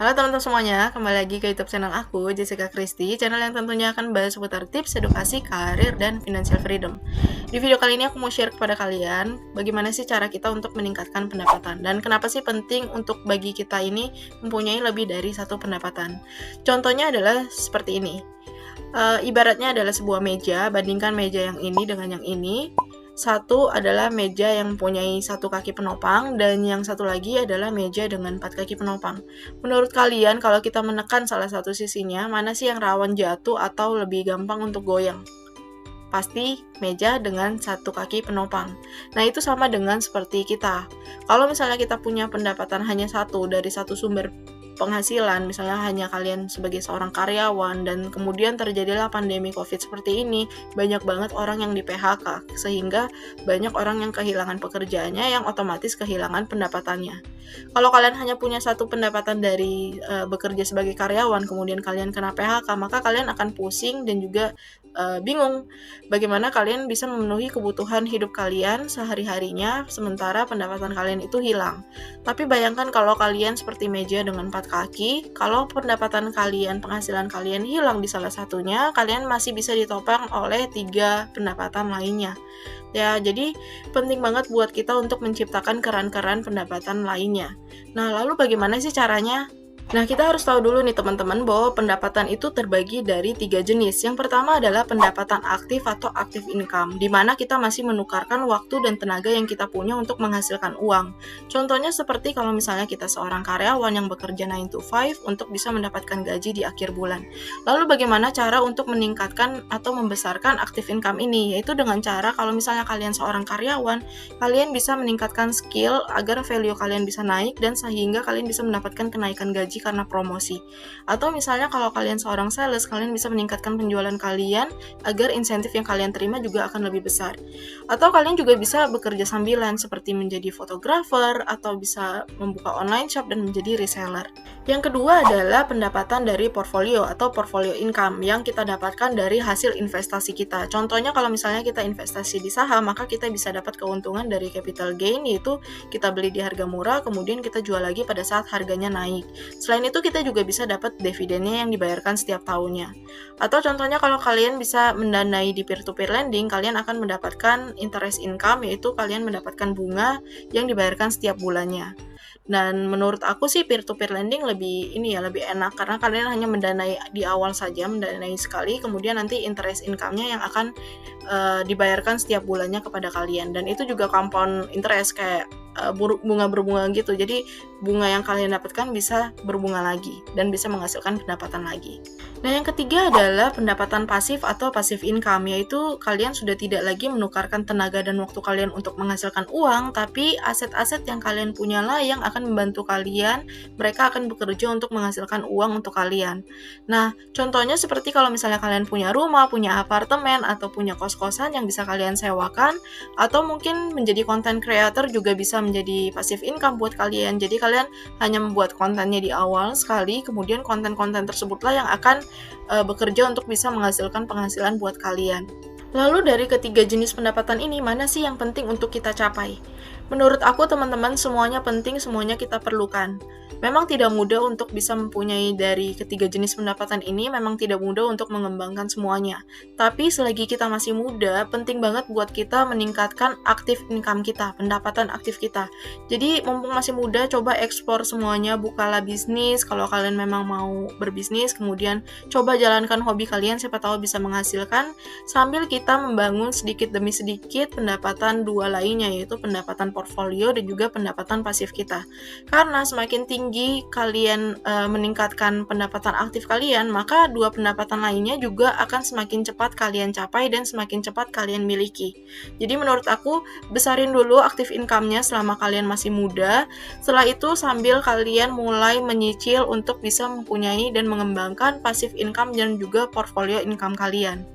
Halo teman-teman semuanya, kembali lagi ke YouTube channel aku, Jessica Christy, channel yang tentunya akan bahas seputar tips, edukasi, karir, dan financial freedom. Di video kali ini aku mau share kepada kalian bagaimana sih cara kita untuk meningkatkan pendapatan dan kenapa sih penting untuk bagi kita ini mempunyai lebih dari satu pendapatan. Contohnya adalah seperti ini. Ibaratnya adalah sebuah meja, bandingkan meja yang ini dengan yang ini. Satu adalah meja yang mempunyai satu kaki penopang dan yang satu lagi adalah meja dengan 4 kaki penopang. Menurut kalian kalau kita menekan salah satu sisinya, mana sih yang rawan jatuh atau lebih gampang untuk goyang? Pasti meja dengan satu kaki penopang. Nah, itu sama dengan seperti kita. Kalau misalnya kita punya pendapatan hanya satu dari satu sumber penghasilan, misalnya hanya kalian sebagai seorang karyawan dan kemudian terjadilah pandemi COVID seperti ini, banyak banget orang yang di PHK, sehingga banyak orang yang kehilangan pekerjaannya yang otomatis kehilangan pendapatannya. Kalau kalian hanya punya satu pendapatan dari bekerja sebagai karyawan, kemudian kalian kena PHK, maka kalian akan pusing dan juga bingung bagaimana kalian bisa memenuhi kebutuhan hidup kalian sehari-harinya sementara pendapatan kalian itu hilang. Tapi bayangkan kalau kalian seperti meja dengan 4 kaki, kalau pendapatan kalian, penghasilan kalian hilang di salah satunya, kalian masih bisa ditopang oleh 3 pendapatan lainnya. Ya, jadi penting banget buat kita untuk menciptakan keran-keran pendapatan lainnya. Nah, lalu bagaimana sih caranya? Nah, kita harus tahu dulu nih teman-teman bahwa pendapatan itu terbagi dari 3 jenis. Yang pertama adalah pendapatan aktif atau active income, di mana kita masih menukarkan waktu dan tenaga yang kita punya untuk menghasilkan uang. Contohnya seperti kalau misalnya kita seorang karyawan yang bekerja 9 to 5 untuk bisa mendapatkan gaji di akhir bulan. Lalu bagaimana cara untuk meningkatkan atau membesarkan active income ini? Yaitu dengan cara kalau misalnya kalian seorang karyawan, kalian bisa meningkatkan skill agar value kalian bisa naik dan sehingga kalian bisa mendapatkan kenaikan gaji karena promosi. Atau misalnya kalau kalian seorang sales, kalian bisa meningkatkan penjualan kalian agar insentif yang kalian terima juga akan lebih besar. Atau kalian juga bisa bekerja sambilan seperti menjadi fotografer atau bisa membuka online shop dan menjadi reseller. Yang kedua adalah pendapatan dari portfolio atau portfolio income yang kita dapatkan dari hasil investasi kita. Contohnya kalau misalnya kita investasi di saham, maka kita bisa dapat keuntungan dari capital gain, yaitu kita beli di harga murah, kemudian kita jual lagi pada saat harganya naik. Selain itu kita juga bisa dapat dividennya yang dibayarkan setiap tahunnya. Atau contohnya kalau kalian bisa mendanai di peer-to-peer lending, kalian akan mendapatkan interest income, yaitu kalian mendapatkan bunga yang dibayarkan setiap bulannya. Dan menurut aku sih peer-to-peer lending lebih enak karena kalian hanya mendanai di awal saja, mendanai sekali, kemudian nanti interest income-nya yang akan dibayarkan setiap bulannya kepada kalian. Dan itu juga compound interest kayak bunga berbunga gitu. Jadi bunga yang kalian dapatkan bisa berbunga lagi dan bisa menghasilkan pendapatan lagi. Nah, yang ketiga adalah pendapatan pasif atau passive income, yaitu kalian sudah tidak lagi menukarkan tenaga dan waktu kalian untuk menghasilkan uang, tapi aset-aset yang kalian punya lah yang akan membantu kalian, mereka akan bekerja untuk menghasilkan uang untuk kalian. Nah, contohnya seperti kalau misalnya kalian punya rumah, punya apartemen, atau punya kos-kosan yang bisa kalian sewakan, atau mungkin menjadi content creator juga bisa menjadi passive income buat kalian. Jadi kalian hanya membuat kontennya di awal sekali, kemudian konten-konten tersebutlah yang akan bekerja untuk bisa menghasilkan penghasilan buat kalian. Lalu dari ketiga jenis pendapatan ini, mana sih yang penting untuk kita capai? Menurut aku teman-teman, semuanya penting, semuanya kita perlukan. Memang tidak mudah untuk bisa mempunyai dari ketiga jenis pendapatan ini, memang tidak mudah untuk mengembangkan semuanya. Tapi selagi kita masih muda, penting banget buat kita meningkatkan active income kita, pendapatan aktif kita. Jadi mumpung masih muda, coba ekspor semuanya, bukalah bisnis, kalau kalian memang mau berbisnis, kemudian coba jalankan hobi kalian, siapa tahu bisa menghasilkan, sambil kita membangun sedikit demi sedikit pendapatan dua lainnya, yaitu pendapatan portfolio dan juga pendapatan pasif kita. Karena semakin tinggi kalian meningkatkan pendapatan aktif kalian, maka dua pendapatan lainnya juga akan semakin cepat kalian capai dan semakin cepat kalian miliki. Jadi menurut aku, besarin dulu aktif income-nya selama kalian masih muda. Setelah itu sambil kalian mulai menyicil untuk bisa mempunyai dan mengembangkan pasif income dan juga portfolio income kalian.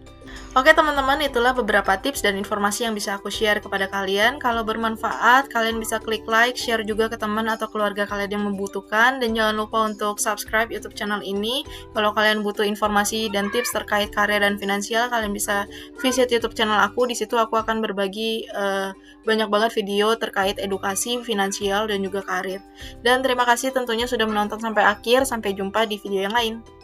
Oke teman-teman, itulah beberapa tips dan informasi yang bisa aku share kepada kalian. Kalau bermanfaat, kalian bisa klik like, share juga ke teman atau keluarga kalian yang membutuhkan. Dan jangan lupa untuk subscribe YouTube channel ini. Kalau kalian butuh informasi dan tips terkait karir dan finansial, kalian bisa visit YouTube channel aku. Di situ aku akan berbagi banyak banget video terkait edukasi, finansial, dan juga karir. Dan terima kasih tentunya sudah menonton sampai akhir. Sampai jumpa di video yang lain.